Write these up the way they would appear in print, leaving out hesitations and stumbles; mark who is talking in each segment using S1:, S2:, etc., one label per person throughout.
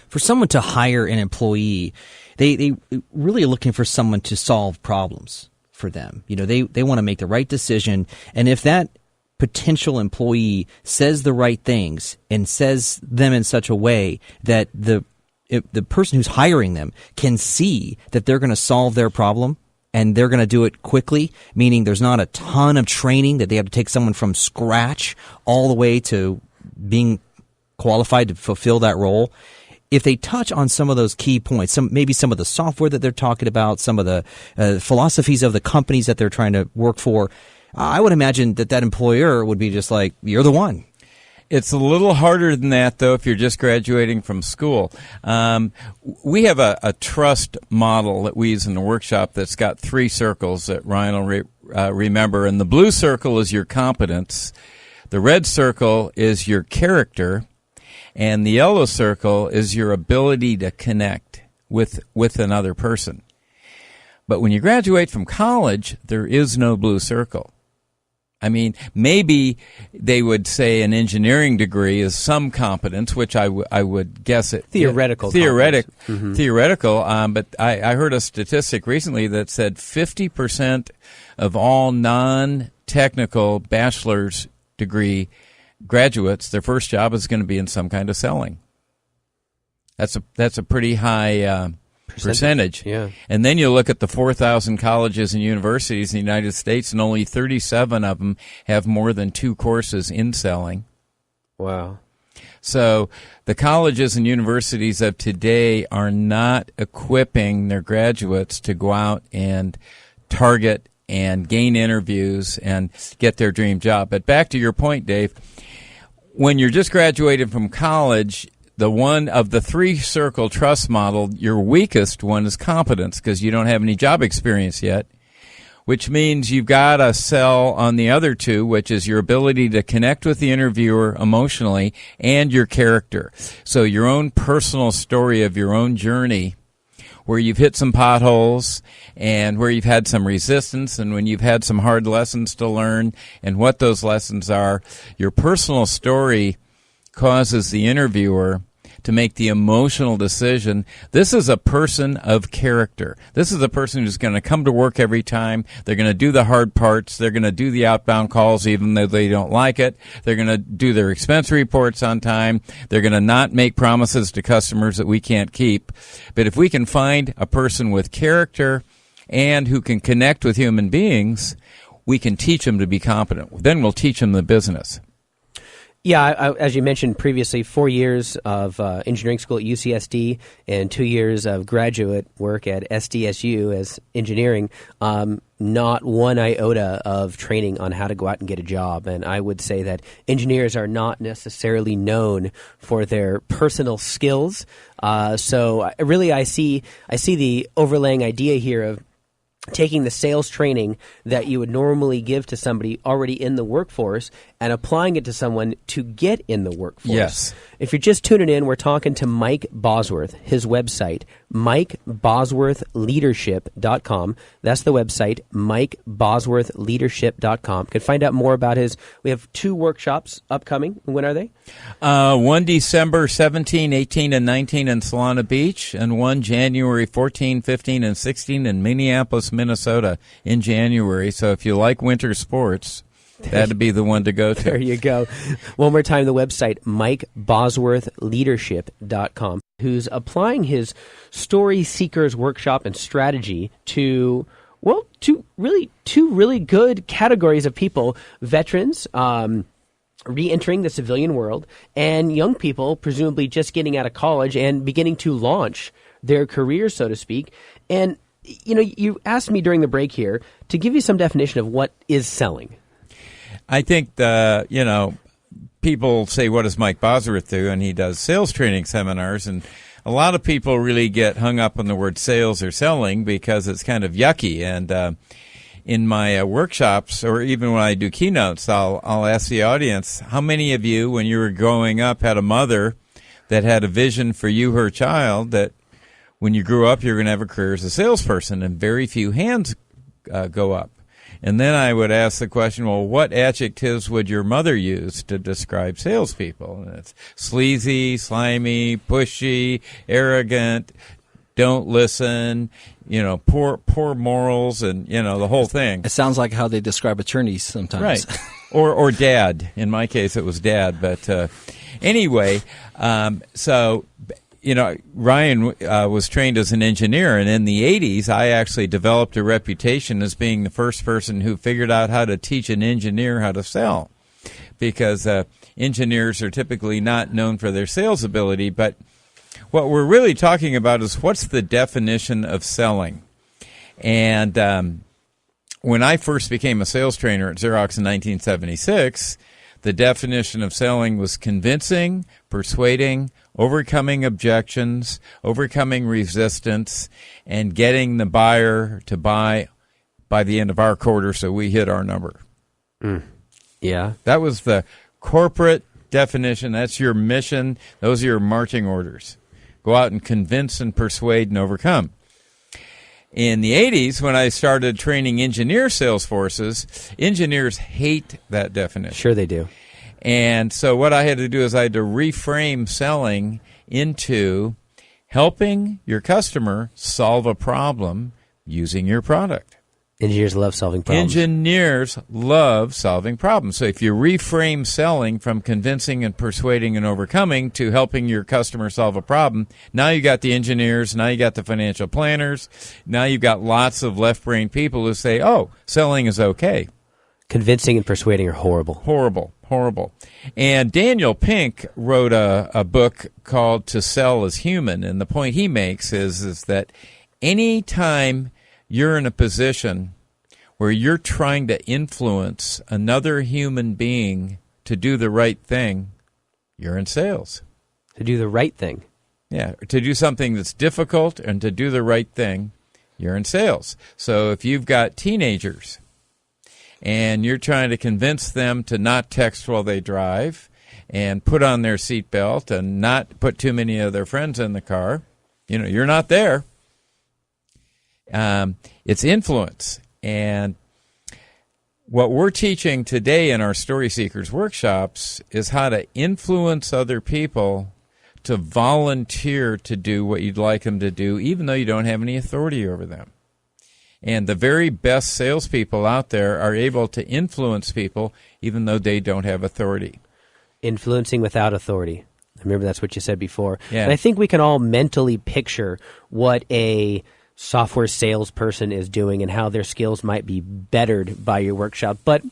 S1: for someone to hire an employee, they really are looking for someone to solve problems for them. They want to make the right decision. And if that potential employee says the right things and says them in such a way that the person who's hiring them can see that they're going to solve their problem and they're going to do it quickly, meaning there's not a ton of training that they have to take someone from scratch all the way to being qualified to fulfill that role. If they touch on some of those key points, maybe some of the software that they're talking about, some of the philosophies of the companies that they're trying to work for, I would imagine that employer would be just like, you're the one.
S2: It's a little harder than that, though, if you're just graduating from school. We have a trust model that we use in the workshop that's got 3 circles that Ryan will remember. And the blue circle is your competence. The red circle is your character. And the yellow circle is your ability to connect with another person. But when you graduate from college, there is no blue circle. I mean, maybe they would say an engineering degree is some competence, which I would guess it.
S3: Theoretical.
S2: Theoretical. But I heard a statistic recently that said 50% of all non-technical bachelor's degree graduates, their first job is going to be in some kind of selling. That's a pretty high percentage.
S3: Yeah.
S2: And then you look at the 4,000 colleges and universities in the United States, and only 37 of them have more than 2 courses in selling.
S3: Wow.
S2: So the colleges and universities of today are not equipping their graduates to go out and target and gain interviews and get their dream job. But back to your point, Dave, when you're just graduated from college, the one of the 3-circle trust model, your weakest one is competence because you don't have any job experience yet, which means you've got to sell on the other 2, which is your ability to connect with the interviewer emotionally and your character. So your own personal story of your own journey where you've hit some potholes and where you've had some resistance and when you've had some hard lessons to learn and what those lessons are. Your personal story causes the interviewer to make the emotional decision. This is a person of character. This is a person who's going to come to work every time. They're going to do the hard parts. They're going to do the outbound calls even though they don't like it. They're going to do their expense reports on time. They're going to not make promises to customers that we can't keep. But if we can find a person with character and who can connect with human beings, we can teach them to be competent. Then we'll teach them the business.
S3: Yeah, as you mentioned previously, 4 years of engineering school at UCSD and 2 years of graduate work at SDSU as engineering, not one iota of training on how to go out and get a job. And I would say that engineers are not necessarily known for their personal skills. So really I see the overlaying idea here of taking the sales training that you would normally give to somebody already in the workforce and applying it to someone to get in the workforce.
S2: Yes.
S3: If you're just tuning in, we're talking to Mike Bosworth, his website, MikeBosworthLeadership.com. That's the website, MikeBosworthLeadership.com. You can find out more about we have 2 workshops upcoming. When are they?
S2: One December 17, 18, and 19 in Solana Beach, and one January 14, 15, and 16 in Minneapolis, Minnesota in January. So if you like winter sports, that'd be the one to go to.
S3: There you go. One more time, the website, MikeBosworthLeadership.com, who's applying his Story Seekers workshop and strategy to really 2 really good categories of people: veterans, re-entering the civilian world, and young people, presumably just getting out of college and beginning to launch their careers, so to speak. And, you asked me during the break here to give you some definition of what is selling.
S2: I think people say, what does Mike Bosworth do? And he does sales training seminars. And a lot of people really get hung up on the word sales or selling because it's kind of yucky. And in my workshops, or even when I do keynotes, I'll ask the audience, how many of you, when you were growing up, had a mother that had a vision for you, her child, that when you grew up, you're going to have a career as a salesperson? And very few hands go up. And then I would ask the question, well, what adjectives would your mother use to describe salespeople? And it's sleazy, slimy, pushy, arrogant, don't listen, poor morals, and, the whole thing.
S4: It sounds like how they describe attorneys sometimes.
S2: Right. Or dad. In my case, it was dad. But anyway, so... Ryan was trained as an engineer, and in the 80s, I actually developed a reputation as being the first person who figured out how to teach an engineer how to sell, because engineers are typically not known for their sales ability. But what we're really talking about is what's the definition of selling. And when I first became a sales trainer at Xerox in 1976, the definition of selling was convincing, persuading, overcoming objections, overcoming resistance, and getting the buyer to buy by the end of our quarter so we hit our number.
S3: Yeah.
S2: That was the corporate definition. That's your mission. Those are your marching orders. Go out and convince and persuade and overcome. In the 80s, when I started training engineer sales forces, engineers hate that definition.
S3: Sure they do.
S2: And so what I had to do is I had to reframe selling into helping your customer solve a problem using your product.
S3: Engineers love solving problems.
S2: Engineers love solving problems. So if you reframe selling from convincing and persuading and overcoming to helping your customer solve a problem, now you got the engineers, now you got the financial planners, now you've got lots of left-brain people who say, oh, selling is okay.
S3: Convincing and persuading are horrible.
S2: Horrible. And Daniel Pink wrote a book called To Sell is Human, and the point he makes is that any time you're in a position where you're trying to influence another human being to do the right thing, you're in sales.
S3: To do the right thing.
S2: Yeah, to do something that's difficult and to do the right thing, you're in sales. So if you've got teenagers and you're trying to convince them to not text while they drive and put on their seatbelt and not put too many of their friends in the car, you're not there. It's influence. And what we're teaching today in our Story Seekers workshops is how to influence other people to volunteer to do what you'd like them to do, even though you don't have any authority over them. And the very best salespeople out there are able to influence people even though they don't have authority.
S3: Influencing without authority. I remember that's what you said before.
S2: Yeah.
S3: And I think we can all mentally picture what a software salesperson is doing and how their skills might be bettered by your workshop. But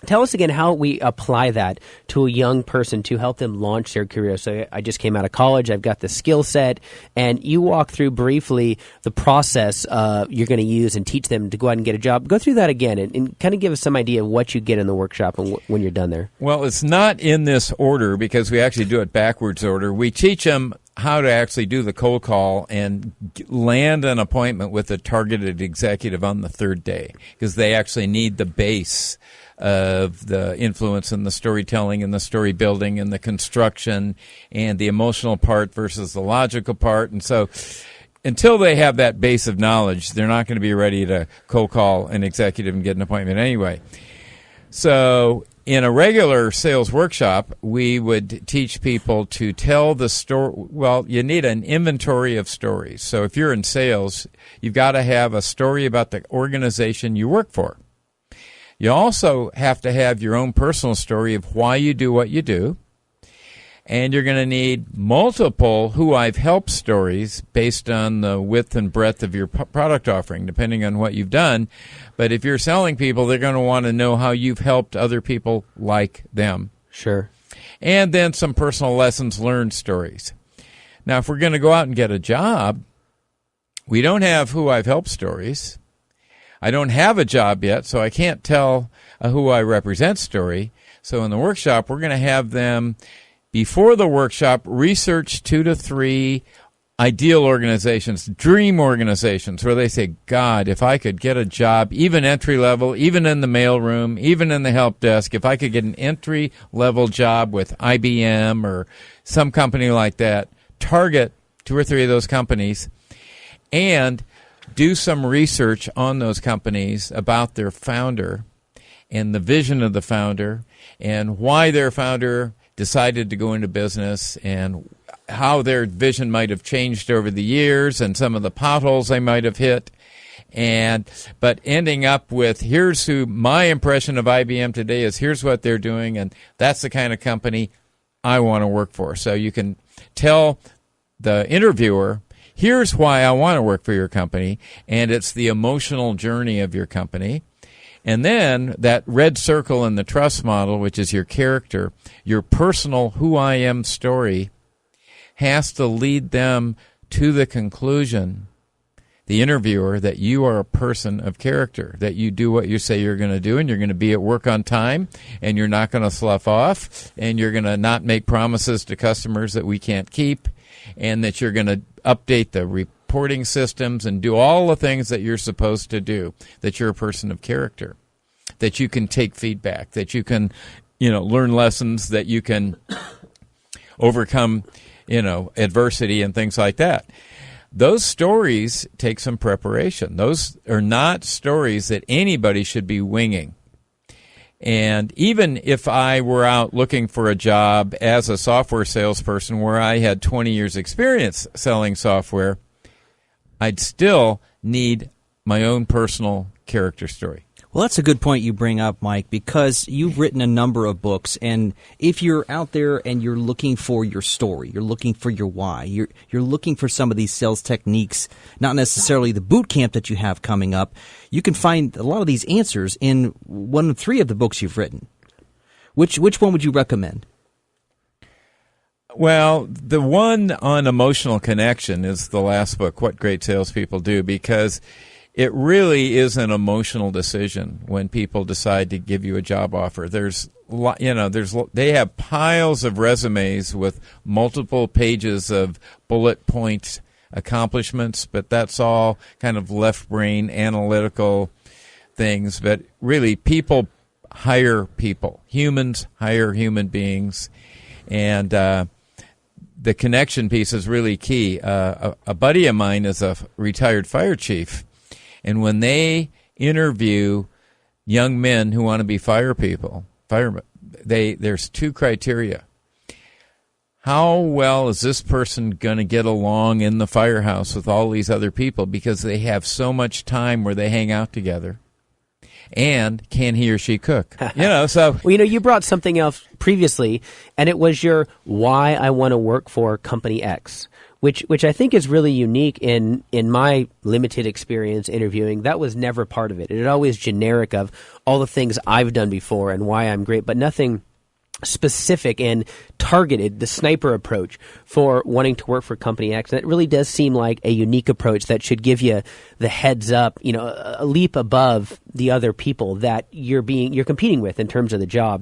S3: tell us again how we apply that to a young person to help them launch their career. So I just came out of college. I've got the skill set. And you walk through briefly the process you're going to use and teach them to go out and get a job. Go through that again and kind of give us some idea of what you get in the workshop and when you're done there.
S2: Well, it's not in this order because we actually do it backwards order. We teach them how to actually do the cold call and land an appointment with a targeted executive on the third day because they actually need the base of the influence and the storytelling and the story building and the construction and the emotional part versus the logical part. And so until they have that base of knowledge, they're not going to be ready to cold call an executive and get an appointment anyway. So in a regular sales workshop, we would teach people to tell the story. Well, you need an inventory of stories. So if you're in sales, you've got to have a story about the organization you work for. You also have to have your own personal story of why you do what you do. And you're going to need multiple who I've helped stories based on the width and breadth of your product offering, depending on what you've done. But if you're selling people, they're going to want to know how you've helped other people like them.
S3: Sure.
S2: And then some personal lessons learned stories. Now, if we're going to go out and get a job, we don't have who I've helped stories. I don't have a job yet, so I can't tell a who I represent story. So in the workshop, we're going to have them, before the workshop, research 2 to 3 ideal organizations, dream organizations, where they say, God, if I could get a job, even entry level, even in the mailroom, even in the help desk, if I could get an entry level job with IBM or some company like that, target 2 or 3 of those companies and do some research on those companies about their founder and the vision of the founder and why their founder decided to go into business and how their vision might have changed over the years and some of the potholes they might have hit. But ending up with, here's who my impression of IBM today is, here's what they're doing, and that's the kind of company I want to work for. So you can tell the interviewer, here's why I want to work for your company, and it's the emotional journey of your company. And then that red circle in the trust model, which is your character, your personal who I am story, has to lead them to the conclusion, the interviewer, that you are a person of character, that you do what you say you're going to do, and you're going to be at work on time, and you're not going to slough off, and you're going to not make promises to customers that we can't keep, and that you're going to update the reporting systems and do all the things that you're supposed to do, that you're a person of character, that you can take feedback, that you can, learn lessons, that you can overcome, adversity and things like that. Those stories take some preparation. Those are not stories that anybody should be winging. And even if I were out looking for a job as a software salesperson where I had 20 years experience selling software, I'd still need my own personal character story.
S1: Well, that's a good point you bring up, Mike, because you've written a number of books, and if you're out there and you're looking for your story, you're looking for your why, you're looking for some of these sales techniques, not necessarily the boot camp that you have coming up, you can find a lot of these answers in one of 3 of the books you've written. Which one would you recommend?
S2: Well, the one on emotional connection is the last book, What Great Salespeople Do, because it really is an emotional decision when people decide to give you a job offer. They have piles of resumes with multiple pages of bullet point accomplishments, but that's all kind of left brain analytical things. But really, people hire people. Humans hire human beings, and the connection piece is really key. A buddy of mine is a retired fire chief. And when they interview young men who want to be firemen, there's 2 criteria. How well is this person going to get along in the firehouse with all these other people, because they have so much time where they hang out together? And can he or she cook? So
S3: well, you brought something else previously, and it was your why I want to work for company X. Which I think is really unique in my limited experience interviewing. That was never part of it. It was always generic of all the things I've done before and why I'm great, but nothing specific and targeted, the sniper approach for wanting to work for Company X. And it really does seem like a unique approach that should give you the heads up, a leap above the other people that you're competing with in terms of the job.